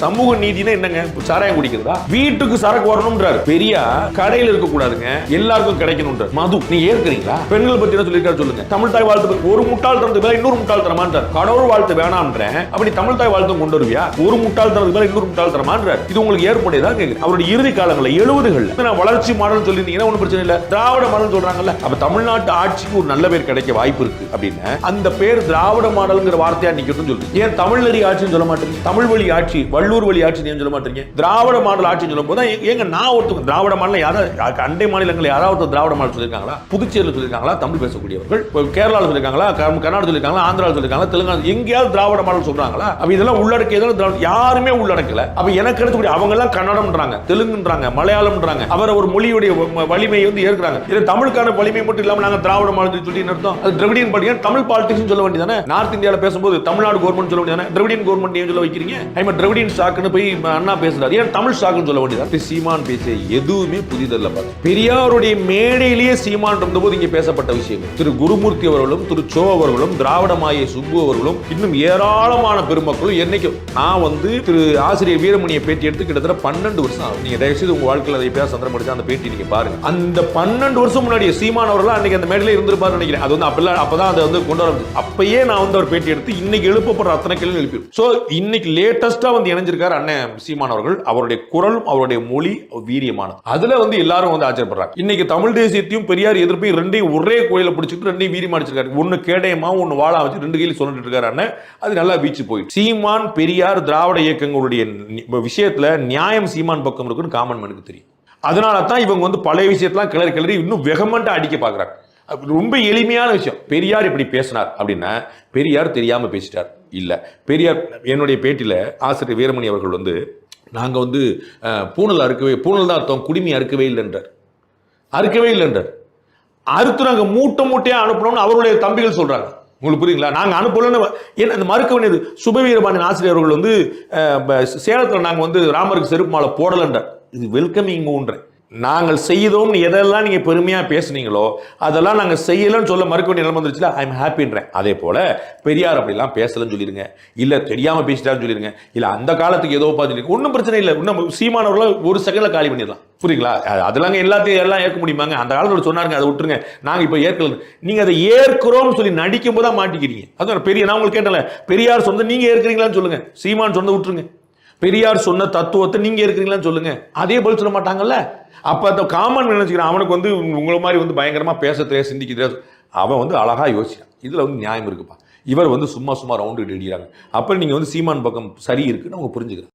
சமூக நீதினா என்னங்க? சாராயம் குடிக்கிறதா? வீட்டுக்கு சரக்கு வரணும்ன்றாரு. பெரியா கடையில் இருக்க கூடாதுங்க, எல்லாருக்கும் கிடைக்கணும்ன்றார். மது நீங்க ஏற்கிறீங்களா? பெண்கள் பத்தி என்ன சொல்லிருக்காரு சொல்லுங்க. தமிழ் தாய் வாழ்த்து ஒரு முட்டாள் தரத்துக்கு மேல இன்னொரு முட்டாள் தரமான்றார். கடவுள் வாழ்த்து வேணாம்ன்றேன், அப்படி தமிழ் தாய் வாழ்த்து கொண்டு வருவியா? ஒரு முட்டாள் தரத்துக்கு மேல இன்னொரு முட்டாள் தரமான்றார். இது உங்களுக்கு ஏற்புடையதா கேக்குறேன். அவருடைய இறுதி காலங்களில் 70கள் வளர்ச்சி மாடல் சொல்லிருந்தீங்கன்னா ஒன்றும் பிரச்சனை இல்ல. திராவிட மாடல் சொல்றாங்கல்ல, அப்ப தமிழ்நாட்டு ஆட்சிக்கு ஒரு நல்ல பேர் கிடைக்க வாய்ப்பு இருக்கு அப்படின்னு அந்த பேர் திராவிட மாடல்ங்கிற வார்த்தையா நிக்கட்டும் சொல்லுங்க. ஏன் தமிழ் நெறி ஆட்சின்னு சொல்ல மாட்டேங்க? தமிழ் வழி ஆட்சி, வள்ளூர் வழி ஆட்சி சொல்ல மாட்டீங்க. திராவிட மாடல் ஆட்சி சொல்லும் போது எங்க நான் ஒருத்தர் திராவிட மாடல் யாராவது அண்டை மாநிலங்கள் யாராவது திராவிட மாடல் சொல்லிருக்காங்களா? புதுச்சேரியில் சொல்லிருக்காங்களா தமிழ் பேசக்கூடியவர்கள்? கேரளாவில் சொல்லிருக்காங்களா? கர்நாடகா சொல்லிருக்காங்களா? ஆந்திராவில் சொல்லிருக்காங்களா? தெலுங்கானா எங்கேயாவது திராவிட மாடல் சொல்றாங்களா? அப்ப இதெல்லாம் உள்ளடக்கியதால யாருமே உள்ளடக்கல. அப்ப எனக்கு கிடைச்சக்கூடிய அவங்க எல்லாம் கன்னடம்ன்றாங்க, தெலுங்குன்றாங்க, மலையாளம்ன்றாங்க. அவரை ஒரு மொழியுடைய வலிமையை வந்து ஏற்கிறாங்க. இது தமிழுக்கான வலிமை மட்டும் இல்லாம நாங்க திராவிட மாடல் சொல்லி நடத்தோம். அது திராவிடியன் பாட்டியா தமிழ் பாலிடிக்ஸ் சொல்ல வேண்டியதானே? நார்த் இந்தியாவில் பேசும்போது தமிழ்நாடு கவர்மெண்ட் சொல்ல வேண்டியதானே? திராவிடியன் கவர்மெண்ட் ஏன் சொல்ல வைக்கிறீங்க? ஐமா திராவிடியன் சாக்குன்னு போய் அண்ணா பேசுறாரு, ஏன் தமிழ் சாக்குன்னு சொல்ல வேண்டியதா? சீமான் பேசிய எதுவுமே புதிதல்ல. பெரியாருடைய மேடையிலேயே சீமான் இருந்தபோது இங்கே பேசப்பட்ட விஷயங்கள், திரு குருமூர்த்தி அவர்களும் திரு சோ அவர்களும் திராவிடமாய சுப்பு அவர்களும் இன்னும் ஏராளமான பெருமக்களும் என்னைக்கும் நான் வந்து திரு ஆசிரியர் வீரமணியை பேட்டி எடுத்து கிட்டத்தட்ட 12 வருஷம் ஆகும். நீங்க தயவுசெய்து உங்க வாழ்க்கையில் அதை பேச சந்திரம் படிச்சா அந்த பேட்டி நீங்க பாருங்க. அந்த 12 வருஷம் முன்னாடி சீமான் அவர்கள் அன்னைக்கு அந்த மேடையில இருந்திருப்பாரு நினைக்கிறேன். அது வந்து அப்பதான் அதை வந்து கொண்டு வர அப்பயே நான் வந்து ஒரு பேட்டி எடுத்து இன்னைக்கு எழுப்பப்படுற அத்தனை கேள்வி எழுப்பி சோ இன்னைக்கு லேட்டஸ்டா வந்து இணைஞ்சிருக்காரு அண்ணன் சீமான் அவர்கள். அவருடைய குரலும் அவருடைய மொழி வீரியமானது. அதுல வந்து எல்லாரும் வந்து ஆச்சரியப்படுறாங்க. இன்னைக்கு தமிழ் தேசியத்தையும் பெரியார் எதிர்ப்பையும் ரெண்டையும் ஒரே கோயில பிடிச்சிட்டு ரெண்டையும் வீரியமா அடிச்சிருக்காரு. ஒன்னு கேடயமா ஒன்னு வாழா வச்சு ரெண்டு கையில சொல்லிட்டு இருக்காரு அண்ணன். அது நல்லா வீச்சு போயிட்டு சீமான் பெரியார் திராவிட இயக்கங்களுடைய விஷயத்துல நியாயம் சீமான் பக்கம் இருக்குன்னு காமன் மேனுக்கு தெரியும். அதனால தான் இவங்க வந்து பழைய விஷயத்தெல்லாம் கிளறி கிளறி இன்னும் வெகமெண்டா அடிக்க பாக்குறாங்க. ரொம்ப எளிமையான விஷயம். பெரியார் இப்படி பேசினார் அப்படின்னா பெரியார் தெரியாம பேசிட்டார் இல்ல. பெரியார் என்னுடைய பேட்டியில ஆசிரியர் வீரமணி அவர்கள் வந்து நாங்க வந்து பூனல் தான் அர்த்தம், குடிமை அறுக்கவே இல்லைன்றார். அறுத்து நாங்க மூட்டையா அனுப்பணும்னு அவருடைய தம்பிகள் சொல்றாங்க. உங்களுக்கு புரியுங்களா? நாங்க அனுப்பலன்னு அந்த மறுக்க வேண்டியது. சுபவீரபாண்டியன் ஆசிரியர் அவர்கள் வந்து சேலத்தில் நாங்க வந்து ராமருக்கு செருப்பு மாலை போடலன்றார். இது வெல்கமிங் மூன்ற நாங்கள் செய்தோம் எதெல்லாம் நீங்க பெருமையா பேசுனீங்களோ அதெல்லாம் நாங்க செய்யலன்னு சொல்ல மறுக்க வேண்டிய நிலைமை வந்துருச்சுல. I am ஹாப்பின்றேன். அதே போல பெரியார் அப்படிலாம் பேசலன்னு சொல்லிருங்க, இல்ல தெரியாம பேசிட்டாருன்னு சொல்லிருங்க, இல்ல அந்த காலத்துக்கு ஏதோ பார்த்துட்டு ஒன்றும் பிரச்சனை இல்லை. இன்னும் சீமானவர்கள ஒரு செகண்ட்ல காலி பண்ணிடலாம். புரியுங்களா? அதெல்லாம் எல்லாத்தையும் எல்லாம் ஏற்க முடியுமாங்க? அந்த காலத்தோட சொன்னாருங்க, அதை விட்டுருங்க, நாங்க இப்ப ஏற்கல. நீங்க அதை ஏற்கிறோம் சொல்லி நடிக்கும் போது தான் மாட்டிக்கிறீங்க. அதான் பெரிய நான் உங்களுக்கு கேட்டல, பெரியார் சொந்த நீங்க ஏற்கிறீங்களான்னு சொல்லுங்க, சீமான் சொந்த விட்டுருங்க. பெரியார் சொன்ன தத்துவத்தை நீங்க இருக்கிறீங்களான்னு சொல்லுங்க, அதே பதில் சொல்ல மாட்டாங்கல்ல. அப்ப அந்த காமன் நினைச்சுக்கிறான் அவனுக்கு வந்து உங்களை மாதிரி வந்து பயங்கரமா பேச தெரியாது, சிந்திக்க தெரியாது. அவன் வந்து அழகா யோசிச்சான். இதுல வந்து நியாயம் இருக்குப்பா. இவர் வந்து சும்மா ரவுண்டு அடிக்கிறாங்க. அப்ப நீங்க வந்து சீமான் பக்கம் சரி இருக்குன்னு அவங்க புரிஞ்சுக்கிறாங்க.